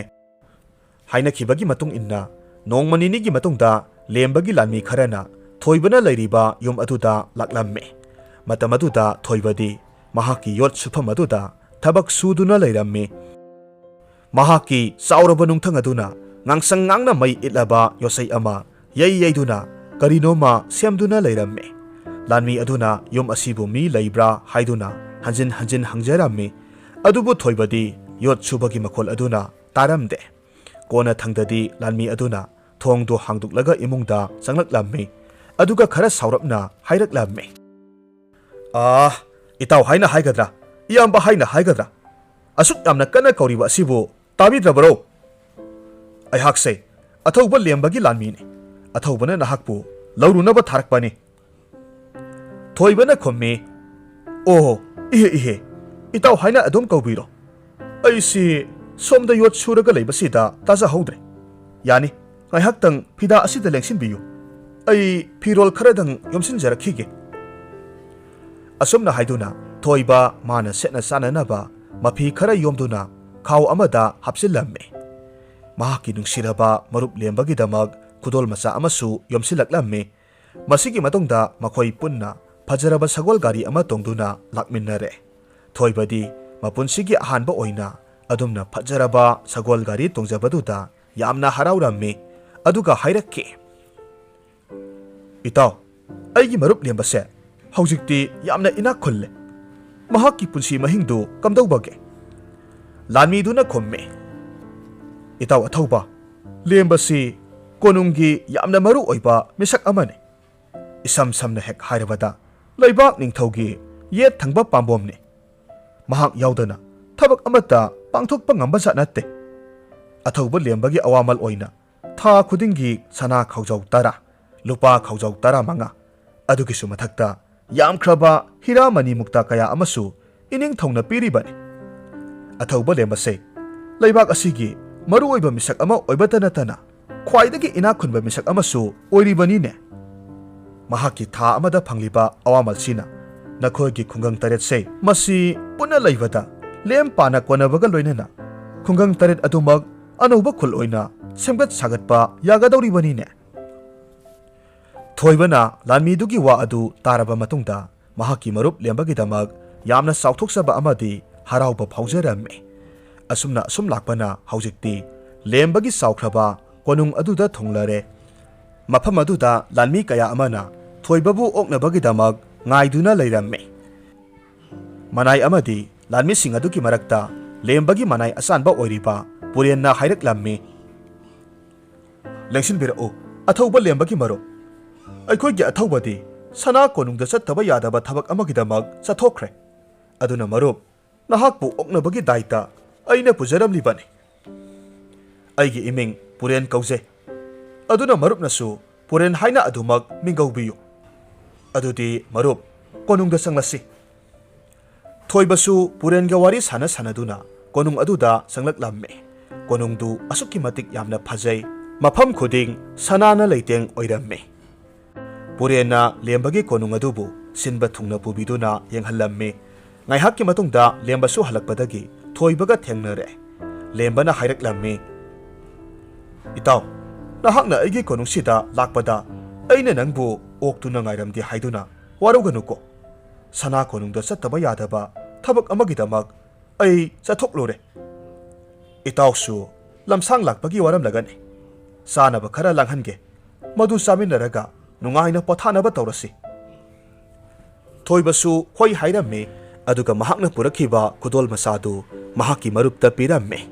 [SPEAKER 1] ꯍꯥꯏꯅꯈꯤꯕꯒꯤ ꯃꯇꯨꯡ ꯏꯟꯅ ꯅꯣꯡꯃ ꯅꯤꯅꯤꯒꯤ ꯃꯇꯨꯡꯗ ꯂꯦꯝꯕꯒꯤ ꯂꯥꯟꯃꯤ ꯈꯔꯅ ꯊꯣꯏꯕꯅ ꯂꯩꯔꯤꯕ ꯌꯨꯝ ꯑꯗꯨꯗ ꯂꯥꯛꯂꯝꯃꯤ ꯃꯇꯝ ꯑꯗꯨꯗ ꯊꯣꯏꯕꯗꯤ ꯃꯍꯥꯛꯀꯤ ꯌꯣꯠ ꯁꯨꯐꯝ ꯑꯗꯨꯗ ꯊꯕꯛ ꯁꯨꯗꯨꯅ ꯂꯩꯔꯝꯃꯤ ꯃꯍꯥꯛꯀꯤ ꯆꯥꯎꯔꯕ ꯅꯨꯡꯊꯪ ꯑꯗꯨꯅ ꯉꯥꯡꯁꯪ ꯉꯥꯡꯅ ꯃꯩ ꯏꯠꯂꯕ ꯌꯣꯠꯆꯩ ꯑꯃ ꯌꯩꯗꯨꯅ ꯀꯔꯤꯅꯣꯃ ꯁꯦꯝꯗꯨꯅ ꯂꯩꯔꯝꯃꯤ ꯂꯥꯟꯃꯤ ꯑꯗꯨꯅ ꯌꯨꯝ ꯑꯁꯤꯕꯨ ꯃꯤ ꯂꯩꯕ꯭ꯔꯥ ꯍꯥꯏꯗꯨꯅ ꯍꯟꯖꯤꯟ ꯍꯟꯖꯤꯟ ꯍꯪꯖꯔꯝꯃꯤ ꯑꯗꯨꯕꯨ ꯊꯣꯏꯕꯗꯤ ꯌꯣꯠ ꯁꯨꯕꯒꯤ ꯃꯈꯣꯜ ꯑꯗꯨꯅ ꯇꯥꯔꯝꯗꯦ ꯀꯣꯟꯅ ꯊꯪꯗꯗꯤ ꯂꯥꯟꯃꯤ ꯑꯗꯨꯅ ꯊꯣꯡꯗꯨ ꯍꯥꯡꯗꯣꯛꯂꯒ ꯏꯃꯨꯡꯗ ꯆꯪꯂꯛꯂꯝꯃꯤ ꯑꯗꯨꯒ ꯈꯔ ꯁꯥꯎꯔꯞꯅ ꯍꯥꯏꯔꯛꯂꯝꯃꯤ ꯏꯇꯥꯎ ꯍꯥꯏꯅ ꯍꯥꯏꯒꯗ꯭ꯔꯥ ꯏꯌꯥꯝꯕ ꯍꯥꯏꯅ ꯍꯥꯏꯒꯗ꯭ꯔꯥ ꯑꯁꯨꯛ ꯌꯥꯝꯅ ꯀꯟꯅ ꯀꯧꯔꯤꯕ ꯑꯁꯤꯕꯨ ꯇꯥꯕꯤꯗ꯭ꯔꯕꯔꯣ ꯑꯩꯍꯥꯛꯁꯦ ꯑꯊꯧꯕ ꯂꯦꯝꯕꯒꯤ ꯂꯥꯟꯃꯤꯅꯤ ꯑꯊꯧꯕꯅ ꯅꯍꯥꯛꯄꯨ ꯂꯧꯔꯨꯅꯕ ꯊꯥꯔꯛꯄꯅꯤ ꯊꯣꯏꯕꯅ ꯈꯨꯝꯃꯤ ꯑꯣ ꯏꯍꯦ ꯏꯇꯥꯎ ꯍꯥꯏꯅ ꯑꯗꯨꯝ ꯀꯧꯕꯤꯔꯣ ꯑꯩꯁꯤ ꯁꯣꯝꯗ ꯌꯣꯠ ꯁꯨꯔꯒ ꯂꯩꯕꯁꯤꯗ ꯇꯥꯖꯍꯧꯗ꯭ꯔꯦ ꯌꯥꯅꯤ ꯉꯥꯏꯍꯥꯛꯇꯪ ꯐꯤꯗꯥ ꯑꯁꯤꯗ ꯂꯦꯡꯁꯤꯟꯕꯤꯌꯨ ꯑꯩ ꯐꯤꯔꯣꯜ ꯈꯔꯗꯪ ꯌꯣꯝꯁꯤꯟꯖꯔꯛꯈꯤꯒꯦ ꯑꯁꯨꯝꯅ ꯍꯥꯏꯗꯨꯅ ꯊꯣꯏꯕ ꯃꯥꯅ ꯁꯦꯠꯅ ꯆꯥꯅꯅꯕ ꯃꯐꯤ ꯈꯔ ꯌꯣꯝꯗꯨꯅ ꯈꯥꯎ ꯑꯃꯗ ꯍꯥꯞꯆꯤꯜꯂꯝꯃꯤ ꯃꯍꯥꯛꯀꯤ ꯅꯨꯡꯁꯤꯔꯕ ꯃꯔꯨꯞ ꯂꯦꯝꯕꯒꯤꯗꯃꯛ ꯈꯨꯗꯣꯜ ꯃꯆꯥ ꯑꯃꯁꯨ ꯌꯣꯝꯁꯤꯜꯂꯛꯂꯝꯃꯤ ꯃꯁꯤꯒꯤ ꯃꯇꯨꯡꯗ ꯃꯈꯣꯏ ꯄꯨꯟꯅ ꯐꯖꯔꯕ ꯁꯒꯣꯜ ꯒꯥꯔꯤ ꯑꯃ ꯇꯣꯡꯗꯨꯅ ꯂꯥꯛꯃꯤꯟꯅꯔꯦ ꯊꯣꯏꯕꯗꯤ ꯃꯄꯨꯟꯁꯤꯒꯤ ꯑꯍꯥꯟꯕ ꯑꯣꯏꯅ ꯑꯗꯨꯝꯅ ꯐꯖꯔꯕ ꯁꯒꯣꯜ ꯒꯥꯔꯤ ꯇꯣꯡꯖꯕꯗꯨꯗ ꯌꯥꯝꯅ ꯍꯔꯥꯎꯔꯝꯃꯤ ꯑꯗꯨꯒ ꯍꯥꯏꯔꯛꯈꯤ ꯏꯇꯥꯎ ꯑꯩꯒꯤ ꯃꯔꯨꯞ ꯂꯦꯝꯕꯁꯦ ꯍꯧꯖꯤꯛꯇꯤ ꯌꯥꯝꯅ ꯏꯅꯥꯛ ꯈꯨꯜꯂꯦ ꯃꯍꯥꯛꯀꯤ ꯄꯨꯟꯁꯤ ꯃꯍꯤꯡꯗꯨ ꯀꯝꯗꯧꯕꯒꯦ ꯂꯥꯟꯃꯤꯗꯨꯅ ꯈꯨꯝꯃꯤ ꯏꯇꯥꯎ ꯑꯊꯧꯕ ꯂꯦꯝꯕꯁꯤ ꯀꯣꯅꯨꯡꯒꯤ ꯌꯥꯝꯅ ꯃꯔꯨ ꯑꯣꯏꯕ ꯃꯤꯁꯛ ꯑꯃꯅꯤ ꯏꯁꯝ ꯁꯝꯅ ꯍꯦꯛ ꯍꯥꯏꯔꯕꯗ ꯂꯩꯕꯥꯛ ꯅꯤꯡꯊꯧꯒꯤ ꯌꯦꯠ ꯊꯪꯕ ꯄꯥꯝꯕꯣꯝꯅꯤ ꯃꯍꯥꯛ ꯌꯥꯎꯗꯅ ꯊꯕꯛ ꯑꯃꯠꯇ ꯄꯥꯡꯊꯣꯛꯄ ꯉꯝꯕꯖꯥꯠ ꯅꯠꯇꯦ ꯑꯊꯧꯕ ꯂꯦꯝꯕꯒꯤ ꯑꯋꯥꯃꯜ ꯑꯣꯏꯅ ꯊꯥ ꯈꯨꯗꯤꯡꯒꯤ ꯁꯅꯥ ꯈꯥꯎꯖꯥꯎ 10 ꯂꯨꯄꯥ ꯈꯥꯎꯖꯥꯎ 15 ꯑꯗꯨꯒꯤꯁꯨ ꯃꯊꯛꯇ ꯌꯥꯝꯈ꯭ꯔꯕ ꯍꯤꯔꯥꯃꯅꯤ ꯃꯨꯛꯇ ꯀꯌꯥ ꯑꯃꯁꯨ ꯏꯅꯤꯡꯊꯧꯅ ꯄꯤꯔꯤꯕꯅꯤ ꯑꯊꯧꯕ ꯂꯦꯝꯕꯁꯦ ꯂꯩꯕꯥꯛ ꯑꯁꯤꯒꯤ ꯃꯔꯨꯑꯣꯏꯕ ꯃꯤꯁꯛ ꯑꯃ ꯑꯣꯏꯕꯇ ꯅꯠꯇꯅ ꯈ꯭ꯋꯥꯏꯗꯒꯤ ꯏꯅꯥꯛ ꯈꯨꯟꯕ ꯃꯤꯁꯛ ꯑꯃꯁꯨ ꯑꯣꯏꯔꯤꯕꯅꯤꯅꯦ ꯃꯍꯥꯛꯀꯤ ꯊꯥ ꯑꯃꯗ ꯐꯪꯂꯤꯕ ꯑꯋꯥꯃꯜꯁꯤꯅ ꯅꯈꯣꯏꯒꯤ ꯈꯨꯡꯒꯪ 8ꯁꯦ ꯃꯁꯤ ꯄꯨꯟꯅ ꯂꯩꯕꯗ ꯂꯦꯝ ꯄꯥꯅ ꯀꯣꯟꯅꯕꯒ ꯂꯣꯏꯅꯅ ꯈꯨꯡꯒꯪ 8 ꯑꯗꯨꯃꯛ ꯑꯅꯧꯕ ꯈꯨꯜ ꯑꯣꯏꯅ ꯁꯦꯝꯒꯠ ꯁꯥꯒꯠꯄ ꯌꯥꯒꯗꯧꯔꯤꯕꯅꯤꯅꯦ ꯊꯣꯏꯕꯅ ꯂꯥꯟꯃꯤꯗꯨꯒꯤ ꯋꯥ ꯑꯗꯨ ꯇꯥꯔꯕ ꯃꯇꯨꯡꯗ ꯃꯍꯥꯛꯀꯤ ꯃꯔꯨꯞ ꯂꯦꯝꯕꯒꯤꯗꯃꯛ ꯌꯥꯝꯅ ꯆꯥꯎꯊꯣꯛꯆꯕ ꯑꯃꯗꯤ ꯍꯔꯥꯎꯕ ꯐꯥꯎꯖꯔꯝꯃꯤ ꯑꯁꯨꯝꯅ ꯑꯁꯨꯝ ꯂꯥꯛꯄꯅ ꯍꯧꯖꯤꯛꯇꯤ ꯂꯦꯝꯕꯒꯤ ꯆꯥꯎꯈ꯭ꯔꯕ ꯀꯣꯅꯨꯡ ꯑꯗꯨꯗ ꯊꯨꯡꯂꯔꯦ ꯃꯐꯝ ꯑꯗꯨꯗ ꯂꯥꯟꯃꯤ ꯀꯌꯥ ꯑꯃꯅ ꯊꯣꯏꯕꯕꯨ ꯑꯣꯛꯅꯕꯒꯤꯗꯃꯛ ꯉꯥꯏꯗꯨꯅ ꯂꯩꯔꯝꯃꯤ ꯃꯅꯥꯏ ꯑꯃꯗꯤ ꯂꯥꯟꯃꯤꯁꯤꯡ ꯑꯗꯨꯒꯤ ꯃꯔꯛꯇ ꯂꯦꯝꯕꯒꯤ ꯃꯅꯥꯏ ꯑꯆꯥꯟꯕ ꯑꯣꯏꯔꯤꯕ ꯄꯨꯔꯦꯟꯅ ꯍꯥꯏꯔꯛꯂꯝꯃꯤ ꯂꯦꯡꯁꯤꯟꯕꯤꯔꯛꯎ ꯑꯊꯧꯕ ꯂꯦꯝꯕꯒꯤ ꯃꯔꯨꯞ ꯑꯩꯈꯣꯏꯒꯤ ꯑꯊꯧꯕꯗꯤ ꯁꯅꯥ ꯀꯣꯅꯨꯡꯗ ꯆꯠꯇꯕ ꯌꯥꯗꯕ ꯊꯕꯛ ꯑꯃꯒꯤꯗꯃꯛ ꯆꯠꯊꯣꯛꯈ꯭ꯔꯦ ꯑꯗꯨꯅ ꯃꯔꯨꯞ ꯅꯍꯥꯛꯄꯨ ꯑꯣꯛꯅꯕꯒꯤ ꯗꯥꯏꯇ ꯑꯩꯅ ꯄꯨꯖꯔꯝꯂꯤꯕꯅꯤ ꯑꯩꯒꯤ ꯏꯃꯤꯡ ꯄꯨꯔꯦꯟ ꯀꯧꯖꯩ ꯑꯗꯨꯅ ꯃꯔꯨꯞꯅꯁꯨ ꯄꯨꯔꯦꯟ ꯍꯥꯏꯅ ꯑꯗꯨꯃꯛ ꯃꯤꯡꯒꯧꯕꯤꯌꯨ ꯑꯗꯨꯗꯤ ꯃꯔꯨꯞ ꯀꯣꯅꯨꯡꯗ ꯆꯪꯂꯁꯤ Thoibasu Purenga Wari Sana Sanaduna Konung Aduda Sanglaklamme Konungdu Asuki Matik Yamna Phajai Mafam Khuding Sanana Leiteng Oiramme Purena Lembagi Konung Adubu Sinba Thungna Pubiduna Yenghallamme Ngaihakki Matungda Lembasu Halakpadagi Thoibaga Thengnare Lembana Hairaklamme Itaw Nahakna Aigi Konung Sida Lakpada Aina Nangbu Oktuna Ngairamdi Haiduna Waruganuko Sana Konungda Sattaba Yadaba Tabak Amagidamak Ai Sathok Itawsu Lamsang Lakpagi Waram Lagani Sana Bakara Langhange Madu Samin Naraga Nungaina Pothana Batorasi Thoibasu Hoi Hairame Aduga Mahakna Purakiba Kudol Masadu Mahaki Marupta Pirame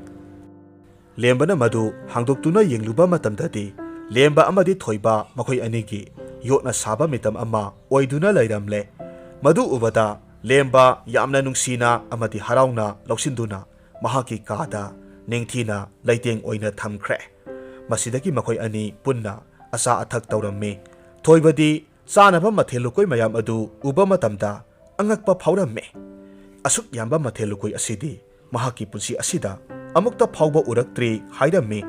[SPEAKER 1] Lembana Madu Hangduktuna Yengluba Matamdadi Lemba Amadi Thoiba Makoi Anigi Yotna Saba Mitam Ama Oiduna Lairamle Madu Ubada Lemba Yamna Nungsina Amadi Harauna Loksinduna Mahaki Kada Ningthina Laiteng Oina Thamkre Masidagi Makoi Ani Punna Asa Athak Taurame Thoibadi Sanaba Mathelukoi Mayam Adu Uba Matamda Angakpa Phauramme Asuk Yamba Mathelukoi Asidi Mahaki Punsi Asida Amukta Phauba Uraktri Hairame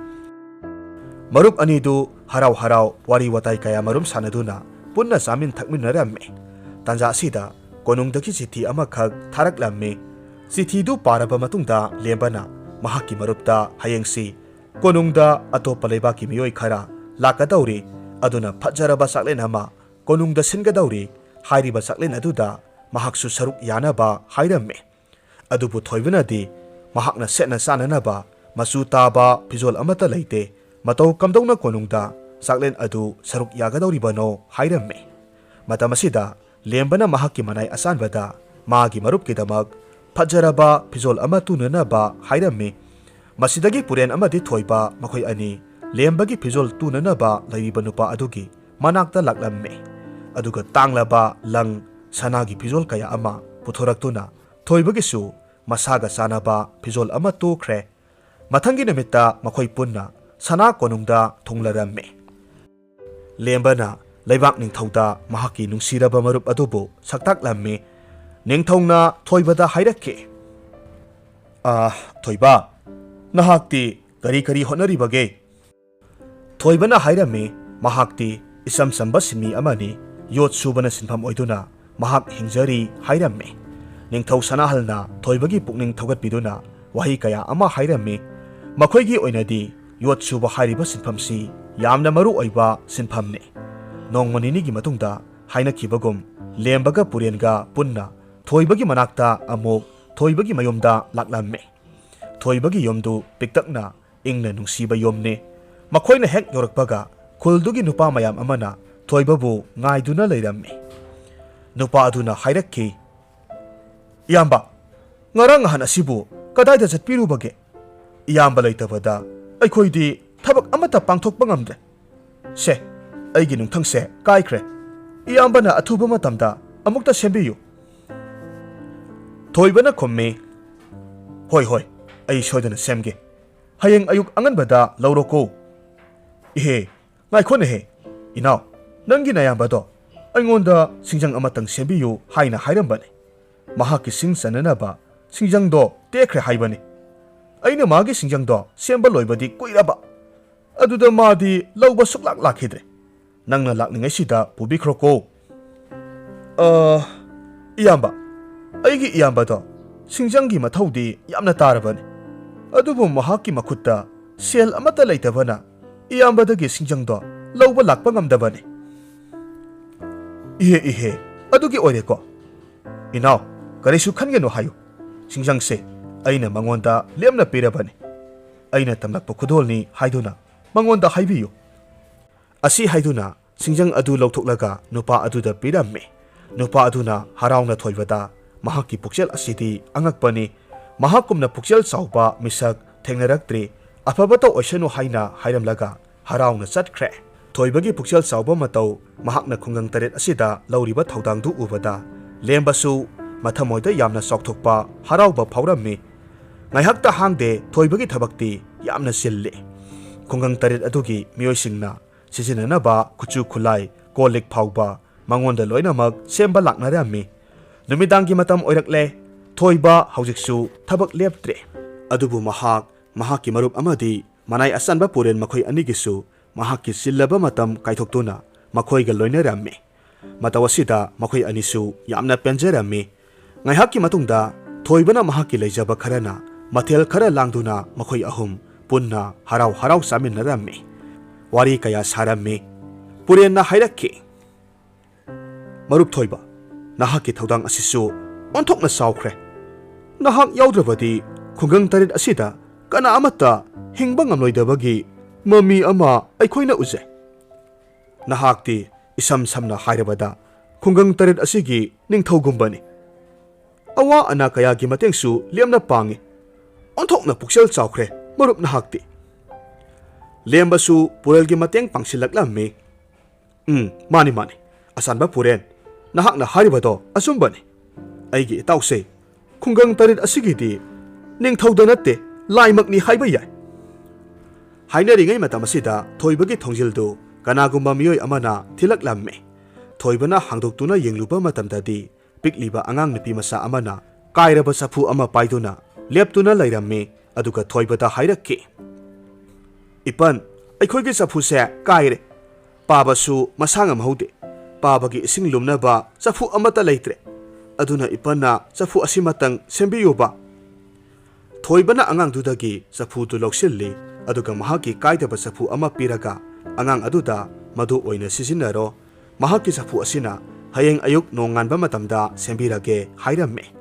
[SPEAKER 1] Marup Anidu Harau Harau Wari Watai Kaya Marum Sanaduna Punna Samin Thakminarame Tanja Asida Konungdaki Chithi Amakhak Tharaklamme Chithidu Paraba Matungda Lembana Mahaki Marupta Hayengsi Konungda Atopa Leibaki Miyoi Khara Lakadauri Aduna Phajaraba Saklen Ama Konungda Singadauri Hairiba Saklen Aduda Mahaksu Saruk Yanaba Hairame Adubu Thoibunadi Mahakna Setna Sananaba Masu Taba Pizol Amata Leite Matau Kamdongna Konungda Saklen Adu Saruk Yagadauri Bano Hairame Matamasida Lembana Mahaki Manai Asanbada Magi Marup Kidamak Phajaraba Pizol Amatu Nanaba Hairame Masidagi Puren Amadi Thoiba Makoi Ani Lembagi Pizol Tunanaba Laibanupa Adugi Manakta Laklamme Aduga Tanglaba Lang Sanagi Pizol Kaya Ama Puthoraktuna Thoibagisu Masaga Sanaba Pizol Ama Tukre Matangi Namita Makoi Punna Sana Konungda Thunglaramme Lembana Laibak Ningthauda Mahaki Nungsiraba Marup Adubu Saktaklamme Ningthongna Thoibada Hairake Thoiba Nahakti Kari Kari Honaribage Thoibana Hairame Mahakti Isam Samba Sinmi Amani Yot Subana Sinpam Oiduna Mahak Hingjari Hairame Ningthau Sanahalna Thoibagi Pukning Thogat Biduna Wahi Kaya Ama Hairame Makoigi Oinadi Yot Suba Hairiba Sinpamsi Yamna Maru Oiba Sinpamne Nong Maninigi Matungda Haina Kibagum Lembaga Purenga Punna Thoibagi Manakta Amok Thoibagi Mayomda Laklamme Thoibagi Yomdu Piktakna Ingna Nungsiba Yomne Makoina Hek Yorakbaga Kuldugi Nupa Mayam Amana Thoibabu Ngaiduna Leiramme Nupa Aduna Hairaki Yamba Ngarang Hanasibu Kadai Zatpiru Bage Yamba Laitabada Aikoidi Tabak Amata Pangtok Bangamde Se Aigi Nungtangse Kaikre Yambana Atuba Matamda Amukta Sembiyu Thoibana Komme Hoi Hoi Ai Shodana Semge Hayeng Ayuk Anganbada Lauroko Ihe Ngaikone He Inaw Nangi Nayambado Aingonda Singjang Amatang Sembiyu Haina Hairambane Mahaki Sing Sananaba Singjang Do Tekre Haibane Aina Magi Singjang Do Semba Loibadi Kuiraba Aduda Madi Lauba Suklak Lakhidre Nangna Lakningai Sida Pubikroko Iyamba Aigi Iyambado Singjangi Mathaudi Yamna Tarabane Adubu Mahaki Makutta Sel Amata Laitabana Iyambadagi Singjangdo Lauba Lakpa Ngamdabane Ihe Adugi Oireko Inaw Karisu Khangeno Hayu Singjangse Aina Mangonda Lemna Pirabane Aina Tamlakpa Kudolni Haiduna Mangonda Haibiyu Asi Haiduna Singjang Adu Lauthoklaga Nupa Aduda Piramme Nupa Aduna Harauna Thoibada Mahaki Pukchel Asidi Angakpani Mahakumna Pukchel Sauba Misak Thengnaraktre Afabata Oishanu Haina Hairamlaga Harauna Chatkre Thoibagi Pukchel Sauba Matau Mahakna Khungang Taret Asida Lauriba Thaudangdu Ubada Lembasu Mathamoida Yamna Sokthokpa Harauba Phaurammi Ngaihakta Hangde Thoibagi Thabakti Yamna Sille Khungang Taret Adugi Mioisingna Sisinanaba Khuchu Khulai Kolik Phauba Mangonda Loinamak Semba Laknarami Numidangi Matam Oirakle Thoiba Haujiksu Tabak Leptre Adubu Mahaki Marup Amadi Manai Asanba Puren Makoi Anigisu Mahaki Silaba Matam Kaitoktuna Makoi Galoina Rami Matawasida Makoi Anisu Yamna Penjerami Ngaihaki Matunda Thoibana Mahaki Lejaba Karana Matel Kara Langduna Makoi Ahum Punna Harau Samin Rami Wari Kaya Sarami Puren na Hairaki Marup Thoiba Nahaki Taudang Asisu Ontok na Saukre Nahak Yaudrabadi Khungang Tarit Asida Kana Amata Hingbang Amloidabagi Mami Ama Aikoina Uze Nahakti Isam Samna Hairabada Khungang Tarit Asigi Ningthogumbani Awa Anakayagi Matengsu Liamna Pangi Ontok na Puksel Saukre Marup Nahakti Lembasu Purelgi Mateng Pangsilaklammi Mani Asanba Puren Nahak na Haribado Asumbani Aigi Tause Khungang Tarit Asigidi Ningthodanate Laimakni Haibaya Hainari Matamasida Thoibagi Tongjildu Kanagumba Mioi Amana Tilaklammi Thoibana Hangdoktuna Yengluba Matamdadi Pikliba Angang Nipi Masa Amana Kairaba Sapu Ama Paiduna Leptuna Lairami Aduka Thoibata Hairaki Ipan Aikoigi Sapu Se Kaire Pabasu Masangam Hode Pabagi Ising Lumnaba Safu Amata Laitre Aduna Ipana Safu Asimatang Sembiyoba Thoibana Angang Dudagi Safu to Loksilli Aduka Mahaki Kaidaba Safu Ama Piraga Angang Aduda Madu Oina Sisinaro Mahaki Safu Asina Hayeng Ayuk Nongan Bamatamda Sembirage Hairame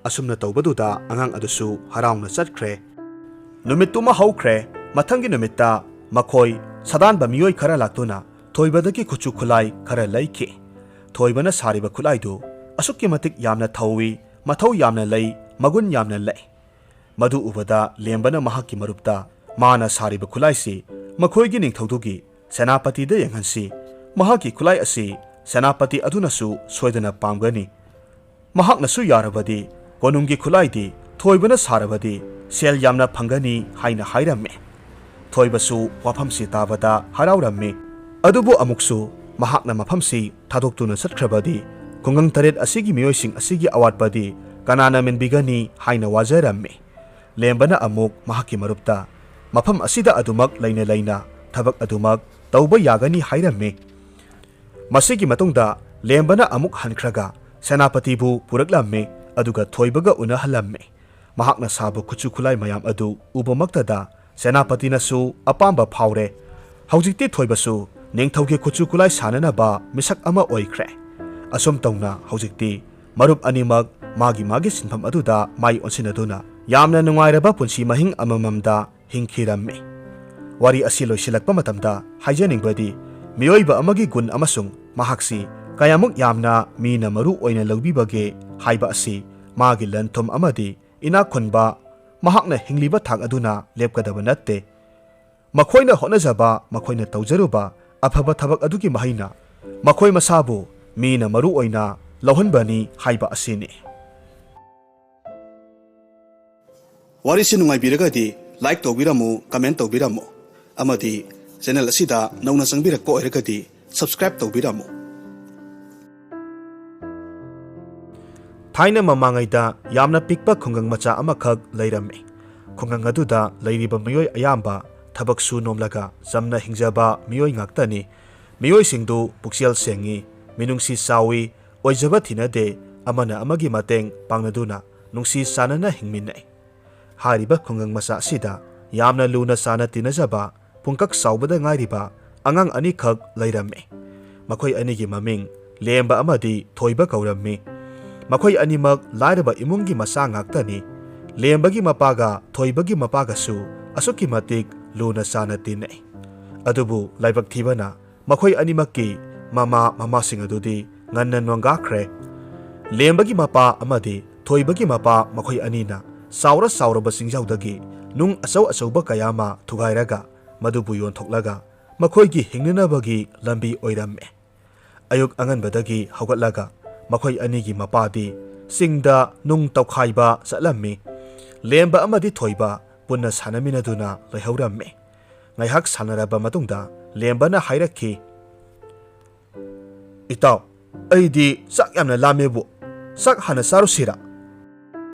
[SPEAKER 1] Asumna Taubaduda Angang Adusu Harauna Satkre Numituma Haukre Matangi Numita Makoi Sadan Bamioi Kara Latuna Thoibadaki Kuchu Kulai Kara Laiki Thoibana Sariba Kulaidu Asuki Matik Yamna Tawi Matau Yamna Lay Magun Yamna Lay Madu Ubada Lembana Mahaki Marupta Mana Sariba Kulaisi Makoigi Ningthodugi Senapati de Yanghansi Mahaki Kulai Asi Senapati Adunasu Soidana Pamgani Mahak Nasu Yarabadi Konungi Kulaidi Thoibana Sarabadi Sel Yamna Pangani Haina Hairame Thoibasu Wapamsi Tabada Haraurame Adubu Amuksu Mahakna Mapamsi Tadoktuna Satrabadi Khungang Tarit Asigi Mioising Asigi Awatbadi Kanana Menbigani Haina Wazarame Lembana Amuk Mahaki Marupta Mapam Asida Adumak Laina Tabak Adumak Tauba Yagani Hairame Masigi Matungda Lembana Amuk Hankraga Senapatibu Puraklame Aduga Thoibaga Unahalame Mahakna Sabu Kuchukulai Mayam Adu Ubamaktada Senapati Nasu Apamba Paure Haujikti Thoibasu Ningthaugi Kuchukulai Sananaba Misak Ama Oikre Asum Tongna Haujikti Marup Animak Magi Sinpam Aduda Mai Onsinaduna Yamna Nungairaba Punsi Mahing Amamamda Hingkirame Wari Asilo Silakpa Matamda Haijaningbadi Mioiba Amagi Gun Amasung Mahaksi Kayamuk Yamna Mina Maru Oina Laubibage Haiba Asi Magi Lantom Amadi Ina Kunba Mahakna Hingliba Thak Aduna Lepkadaba Natte Makoina Honazaba Makoina Taujaruba Afaba Tabak Aduki Mahina Makoi Masabu Mina Maru Oina Lauhanbani Haiba Asini Warisi Nungai Biragadi Like Tobiramu Comment Tobiramu Amadi Channel Asida Nauna Sangbirako Eragadi Subscribe Tobiramu Thaina Mamangaida Yamna Pikpa Khungang Macha Amakag Lairame Khungang Aduda Lairiba Mioi Ayamba Tabak Su Nomlaga Zamna Hingjaba Mioi Ngaktani Mioi Singdu Puksial Sengi Minungsi Sawi Oijaba Thinade Amana Amagi Mateng Pangnaduna Nungsi Sanana Hingminai Hariba Khungang Macha Sida Yamna Luna Sana Tinajaba Pungkak Saubada Ngairiba Angang Ani Khag Lairame Makoi Anigi Maming Lemba Amadi Thoiba Kaurami Makoi Animak Lairaba Imungi Masa Ngaktani Lembagi Mapaga Thoibagi Mapagasu Asuki Matik Luna Sana Tinai Adubu Laibak Thibana Makoi Animaki Mama Singadudi Nganna Nwangakre Lembagi Mapa Amadi Thoibagi Mapa Makoi Anina Saura Basingjaudagi Nung Asauba Kayama Tugairaga Madubu Yon Toklaga Makoigi Hingnabagi Lambi Oirame Ayuk Anganbadagi Haugatlaga Makoi Anigi Mapadi Singda Nung Taukaiba Salami Lemba Amadi Thoiba Punna Sanaminaduna Laihauramme Ngaihak Sanaraba Matungda Lembana Hairaki Itaw Aidi Sak Yamna Lamebu Sak Hana Sarusira